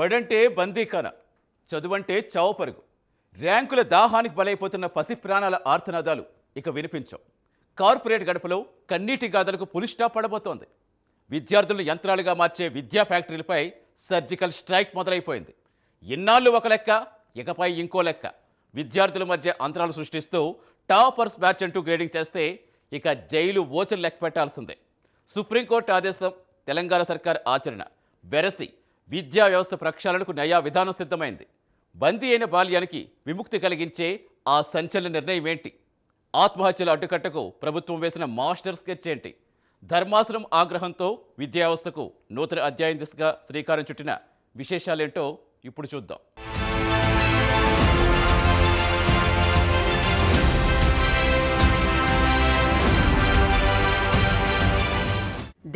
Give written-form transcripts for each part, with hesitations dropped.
బడంటే బందీఖాన, చదువంటే చావుపరుగు. ర్యాంకుల దాహానికి బలైపోతున్న పసి ప్రాణాల ఆర్తనాదాలు ఇక వినిపించవు. కార్పొరేట్ గడపలో కన్నీటి గాథలకు పులి స్టాప్ పడబోతోంది. విద్యార్థులను యంత్రాలుగా మార్చే విద్యా ఫ్యాక్టరీలపై సర్జికల్ స్ట్రైక్ మొదలైపోయింది. ఇన్నాళ్ళు ఒక లెక్క, ఇకపై ఇంకో లెక్క. విద్యార్థుల మధ్య అంతరాలు సృష్టిస్తూ టాపర్స్ బ్యాచ్ అంటూ గ్రేడింగ్ చేస్తే ఇక జైలు ఓచలు లెక్క పెట్టాల్సిందే. సుప్రీంకోర్టు ఆదేశం, తెలంగాణ సర్కార్ ఆచరణ వెరసి విద్యా వ్యవస్థ ప్రక్షాళనకు నయా విధానం సిద్ధమైంది. బందీ అయిన బాల్యానికి విముక్తి కలిగించే ఆ సంచలన నిర్ణయం ఏంటి? ఆత్మహత్యల అడ్డుకట్టకు ప్రభుత్వం వేసిన మాస్టర్ స్కెచ్ ఏంటి? ధర్మాసనం ఆగ్రహంతో విద్యా వ్యవస్థకు నూతన అధ్యాయం దిశగా శ్రీకారం చుట్టిన విశేషాలేంటో ఇప్పుడు చూద్దాం.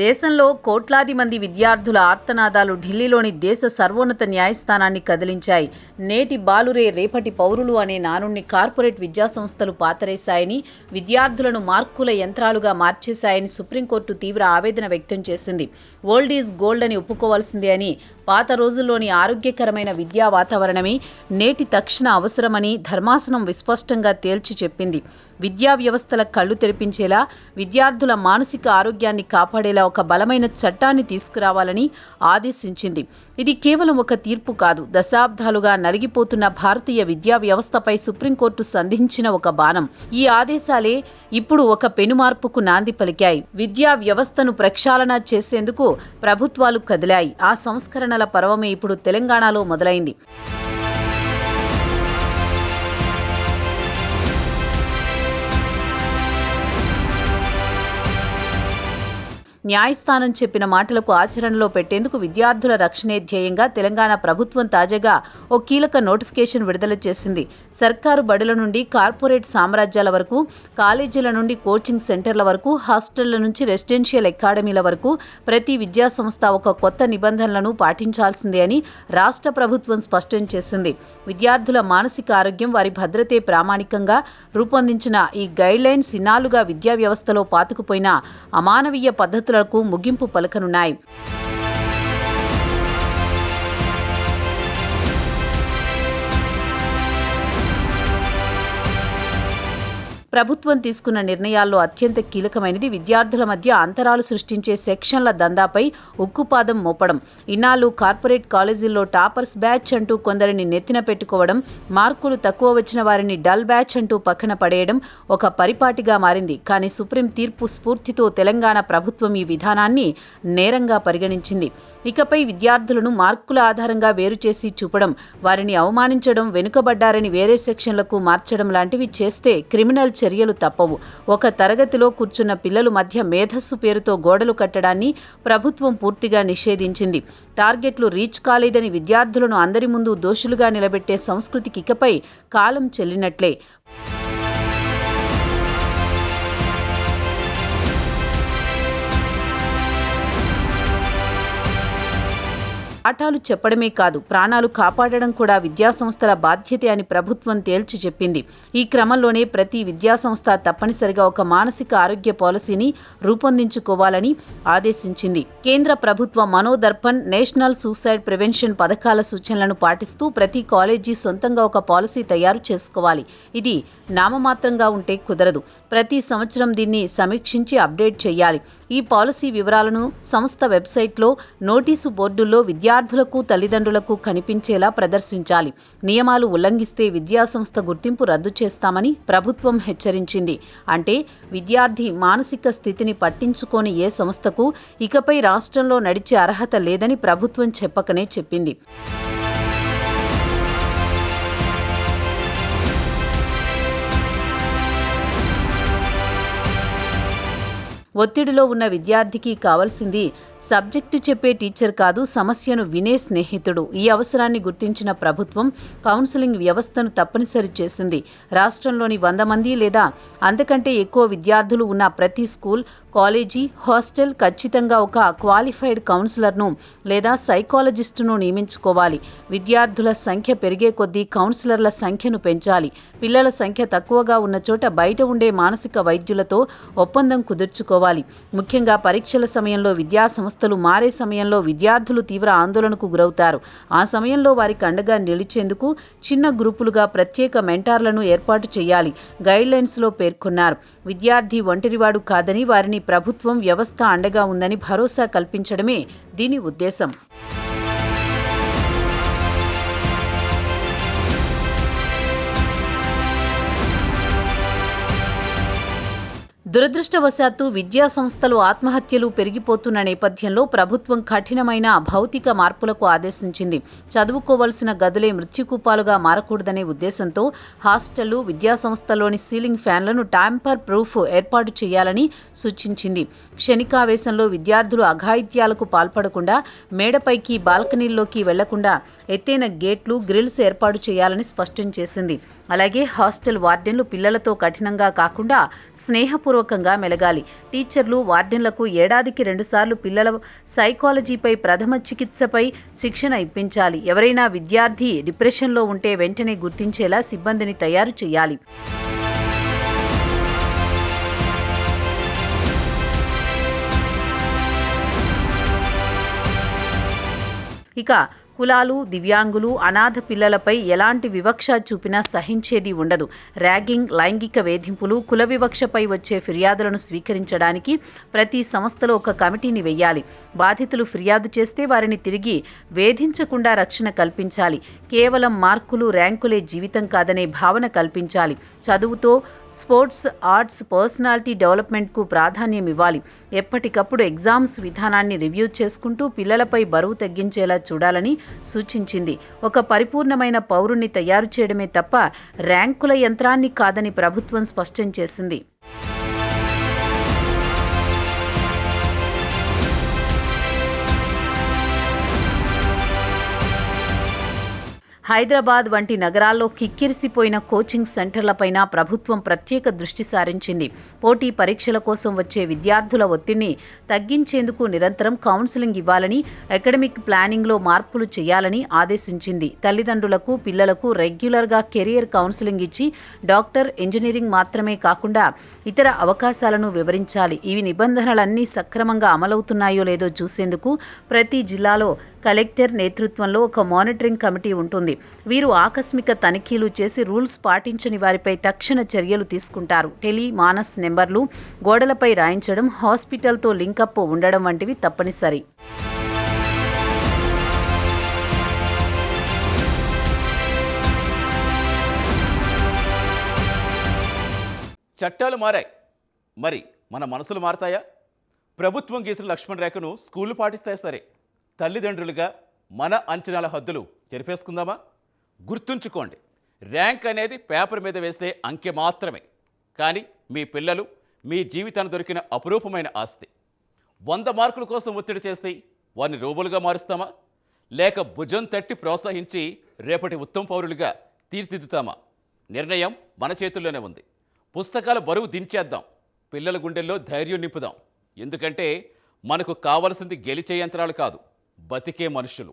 దేశంలో కోట్లాది మంది విద్యార్థుల ఆర్తనాదాలు ఢిల్లీలోని దేశ సర్వోన్నత న్యాయస్థానాన్ని కదిలించాయి. నేటి బాలురే రేపటి పౌరులు అనే నానుణ్ణి కార్పొరేట్ విద్యాసంస్థలు పాతరేశాయని, విద్యార్థులను మార్కుల యంత్రాలుగా మార్చేశాయని సుప్రీంకోర్టు తీవ్ర ఆవేదన వ్యక్తం చేసింది. ఓల్డ్ ఈజ్ గోల్డ్ అని ఒప్పుకోవాల్సిందే అని, పాత రోజుల్లోని ఆరోగ్యకరమైన విద్యా వాతావరణమే నేటి తక్షణ అవసరమని ధర్మాసనం విస్పష్టంగా తేల్చి చెప్పింది. విద్యా వ్యవస్థల కళ్లు తెరిపించేలా, విద్యార్థుల మానసిక ఆరోగ్యాన్ని కాపాడేలా ఒక బలమైన చట్టాన్ని తీసుకురావాలని ఆదేశించింది. ఇది కేవలం ఒక తీర్పు కాదు, దశాబ్దాలుగా నలిగిపోతున్న భారతీయ విద్యా వ్యవస్థపై సుప్రీంకోర్టు సంధించిన ఒక బాణం. ఈ ఆదేశాలే ఇప్పుడు ఒక పెనుమార్పుకు నాంది పలికాయి. విద్యా వ్యవస్థను ప్రక్షాళన చేసేందుకు ప్రభుత్వాలు కదిలాయి. ఆ సంస్కరణల పర్వమే ఇప్పుడు తెలంగాణలో మొదలైంది. న్యాయస్థానం చెప్పిన మాటలకు ఆచరణలో పెట్టేందుకు విద్యార్థుల రక్షణే ధ్యేయంగా తెలంగాణ ప్రభుత్వం తాజాగా ఓ కీలక నోటిఫికేషన్ విడుదల చేసింది. సర్కారు బడుల నుండి కార్పొరేట్ సామ్రాజ్యాల వరకు, కాలేజీల నుండి కోచింగ్ సెంటర్ల వరకు, హాస్టళ్ల నుంచి రెసిడెన్షియల్ అకాడమీల వరకు ప్రతి విద్యాసంస్థ ఒక కొత్త నిబంధనలను పాటించాల్సిందే అని రాష్ట్ర ప్రభుత్వం స్పష్టం చేసింది. విద్యార్థుల మానసిక ఆరోగ్యం, వారి భద్రతే ప్రామాణికంగా రూపొందించిన ఈ గైడ్లైన్స్ ఇన్నాళ్లుగా విద్యా వ్యవస్థలో పాతుకుపోయిన అమానవీయ పద్ధతులకు ముగింపు పలకనున్నాయి. ప్రభుత్వం తీసుకున్న నిర్ణయాల్లో అత్యంత కీలకమైనది విద్యార్థుల మధ్య అంతరాలు సృష్టించే సెక్షన్ల దందాపై ఉక్కుపాదం మోపడం. ఇన్నాళ్లు కార్పొరేట్ కాలేజీల్లో టాపర్స్ బ్యాచ్ అంటూ కొందరిని నెత్తిన పెట్టుకోవడం, మార్కులు తక్కువ వచ్చిన వారిని డల్ బ్యాచ్ అంటూ పక్కన పడేయడం ఒక పరిపాటిగా మారింది. కానీ సుప్రీం తీర్పు స్ఫూర్తితో తెలంగాణ ప్రభుత్వం ఈ విధానాన్ని నేరంగా పరిగణించింది. ఇకపై విద్యార్థులను మార్కుల ఆధారంగా వేరు చేసి చూపడం, వారిని అవమానించడం, వెనుకబడ్డారని వేరే సెక్షన్లకు మార్చడం లాంటివి చేస్తే క్రిమినల్ చర్యలు తప్పవు. ఒక తరగతిలో కూర్చున్న పిల్లల మధ్య మేధస్సు పేరుతో గోడలు కట్టడాన్ని ప్రభుత్వం పూర్తిగా నిషేధించింది. టార్గెట్లు రీచ్ కాలేదని విద్యార్థులను అందరి ముందు దోషులుగా నిలబెట్టే సంస్కృతికి ఇకపై కాలం చెల్లినట్లే. పాఠాలు చెప్పడమే కాదు, ప్రాణాలు కాపాడడం కూడా విద్యాసంస్థల బాధ్యతే అని ప్రభుత్వం తేల్చి చెప్పింది. ఈ క్రమంలోనే ప్రతి విద్యాసంస్థ తప్పనిసరిగా ఒక మానసిక ఆరోగ్య పాలసీని రూపొందించుకోవాలని ఆదేశించింది. కేంద్ర ప్రభుత్వ మనోదర్పణ్, నేషనల్ సూసైడ్ ప్రివెన్షన్ పథకాల సూచనలను పాటిస్తూ ప్రతి కాలేజీ సొంతంగా ఒక పాలసీ తయారు చేసుకోవాలి. ఇది నామమాత్రంగా ఉంటే కుదరదు. ప్రతి సంవత్సరం దీన్ని సమీక్షించి అప్డేట్ చేయాలి. ఈ పాలసీ వివరాలను సంస్థ వెబ్సైట్లో, నోటీసు బోర్డుల్లో విద్యార్థులకు, తల్లిదండ్రులకు కనిపించేలా ప్రదర్శించాలి. నియమాలు ఉల్లంఘిస్తే విద్యాసంస్థ గుర్తింపు రద్దు చేస్తామని ప్రభుత్వం హెచ్చరించింది. అంటే విద్యార్థి మానసిక స్థితిని పట్టించుకోని ఏ సంస్థకు ఇకపై రాష్ట్రంలో నడిచే అర్హత లేదని ప్రభుత్వం చెప్పకనే చెప్పింది. ఒత్తిడిలో ఉన్న విద్యార్థికి కావాల్సింది సబ్జెక్టు చెప్పే టీచర్ కాదు, సమస్యను వినే స్నేహితుడు. ఈ అవసరాన్ని గుర్తించిన ప్రభుత్వం కౌన్సిలింగ్ వ్యవస్థను తప్పనిసరి చేసింది. రాష్ట్రంలోని 100 మంది లేదా అంతకంటే ఎక్కువ విద్యార్థులు ఉన్న ప్రతి స్కూల్, కాలేజీ, హాస్టల్ ఖచ్చితంగా ఒక క్వాలిఫైడ్ కౌన్సిలర్ను లేదా సైకాలజిస్టును నియమించుకోవాలి. విద్యార్థుల సంఖ్య పెరిగే కొద్దీ కౌన్సిలర్ల సంఖ్యను పెంచాలి. పిల్లల సంఖ్య తక్కువగా ఉన్న చోట బయట ఉండే మానసిక వైద్యులతో ఒప్పందం కుదుర్చుకోవాలి. ముఖ్యంగా పరీక్షల సమయంలో విద్యా సంస్థ వ్యవస్థలు మారే సమయంలో విద్యార్థులు తీవ్ర ఆందోళనకు గురవుతారు. ఆ సమయంలో వారికి అండగా నిలిచేందుకు చిన్న గ్రూపులుగా ప్రత్యేక మెంటార్లను ఏర్పాటు చేయాలి గైడ్లైన్స్లో పేర్కొన్నారు. విద్యార్థి ఒంటరివాడు కాదని, వారిని ప్రభుత్వం, వ్యవస్థ అండగా ఉందని భరోసా కల్పించడమే దీని ఉద్దేశం. దురదృష్టవశాత్తు విద్యా సంస్థలు ఆత్మహత్యలు పెరిగిపోతున్న నేపథ్యంలో ప్రభుత్వం కఠినమైన భౌతిక మార్పులకు ఆదేశించింది. చదువుకోవలసిన గదులే మృత్యుకూపాలుగా మారకూడదనే ఉద్దేశంతో హాస్టళ్లు, విద్యాసంస్థల్లోని సీలింగ్ ఫ్యాన్లను ట్యాంపర్ ప్రూఫ్ ఏర్పాటు చేయాలని సూచించింది. క్షణికావేశంలో విద్యార్థులు అఘాయిత్యాలకు పాల్పడకుండా, మేడపైకి, బాల్కనీల్లోకి వెళ్లకుండా ఎత్తైన గేట్లు, గ్రిల్స్ ఏర్పాటు చేయాలని స్పష్టం చేసింది. అలాగే హాస్టల్ వార్డెన్లు పిల్లలతో కఠినంగా కాకుండా స్నేహపూర్వకంగా మెలగాలి. టీచర్లు, వార్డెన్లకు ఏడాదికి 2 సార్లు పిల్లల సైకాలజీపై, ప్రథమ చికిత్సపై శిక్షణ ఇప్పించాలి. ఎవరైనా విద్యార్థి డిప్రెషన్లో ఉంటే వెంటనే గుర్తించేలా సిబ్బందిని తయారు చేయాలి. ఇక కులాలు, దివ్యాంగులు, అనాథ పిల్లలపై ఎలాంటి వివక్ష చూపినా సహించేది ఉండదు. ర్యాగింగ్, లైంగిక వేధింపులు, కుల వివక్షపై వచ్చే ఫిర్యాదులను స్వీకరించడానికి ప్రతి సంస్థలో ఒక కమిటీని వేయాలి. బాధితులు ఫిర్యాదు చేస్తే వారిని తిరిగి వేధించకుండా రక్షణ కల్పించాలి. కేవలం మార్కులు, ర్యాంకులే జీవితం కాదనే భావన కల్పించాలి. చదువుతో స్పోర్ట్స్, ఆర్ట్స్, పర్సనాలిటీ డెవలప్మెంట్కు ప్రాధాన్యం ఇవ్వాలి. ఎప్పటికప్పుడు ఎగ్జామ్స్ విధానాన్ని రివ్యూ చేసుకుంటూ పిల్లలపై బరువు తగ్గించేలా చూడాలని సూచించింది. ఒక పరిపూర్ణమైన పౌరుణ్ణి తయారు చేయడమే తప్ప ర్యాంకుల యంత్రాన్ని కాదని ప్రభుత్వం స్పష్టం చేసింది. హైదరాబాద్ వంటి నగరాల్లో కిక్కిరిసిపోయిన కోచింగ్ సెంటర్లపైన ప్రభుత్వం ప్రత్యేక దృష్టి సారించింది. పోటీ పరీక్షల కోసం వచ్చే విద్యార్థుల ఒత్తిడిని తగ్గించేందుకు నిరంతరం కౌన్సిలింగ్ ఇవ్వాలని, అకాడమిక్ ప్లానింగ్లో మార్పులు చేయాలని ఆదేశించింది. తల్లిదండ్రులకు, పిల్లలకు రెగ్యులర్గా కెరియర్ కౌన్సిలింగ్ ఇచ్చి డాక్టర్, ఇంజనీరింగ్ మాత్రమే కాకుండా ఇతర అవకాశాలను వివరించాలి. ఈ నిబంధనలన్నీ సక్రమంగా అమలవుతున్నాయో లేదో చూసేందుకు ప్రతి జిల్లాలో కలెక్టర్ నేతృత్వంలో ఒక మానిటరింగ్ కమిటీ ఉంటుంది. వీరు ఆకస్మిక తనిఖీలు చేసి రూల్స్ పాటించని వారిపై తక్షణ చర్యలు తీసుకుంటారు. టెలి, మానస్ నెంబర్లు గోడలపై రాయించడం, హాస్పిటల్తో లింకప్ ఉండడం వంటివి తప్పనిసరి. చట్టాలు మారాయి, మరి మన మనసులు మారతాయా? ప్రభుత్వం గీసిన లక్ష్మణ రేఖను స్కూళ్లు పాటిస్తాయి సరే, తల్లిదండ్రులుగా మన అంచనాల హద్దులు చెరిపేసుకుందామా? గుర్తుంచుకోండి, ర్యాంక్ అనేది పేపర్ మీద వేసే అంకె మాత్రమే. కానీ మీ పిల్లలు మీ జీవితాన్ని దొరికిన అపురూపమైన ఆస్తి. 100 మార్కుల కోసం ఒత్తిడి చేస్తే వారిని రోబోలుగా మారుస్తామా? లేక భుజం తట్టి ప్రోత్సహించి రేపటి ఉత్తమ పౌరులుగా తీర్చిదిద్దుతామా? నిర్ణయం మన చేతుల్లోనే ఉంది. పుస్తకాల బరువు దించేద్దాం, పిల్లల గుండెల్లో ధైర్యం నింపుదాం. ఎందుకంటే మనకు కావలసింది గెలిచే యంత్రాలు కాదు, బతికే మనుషులు.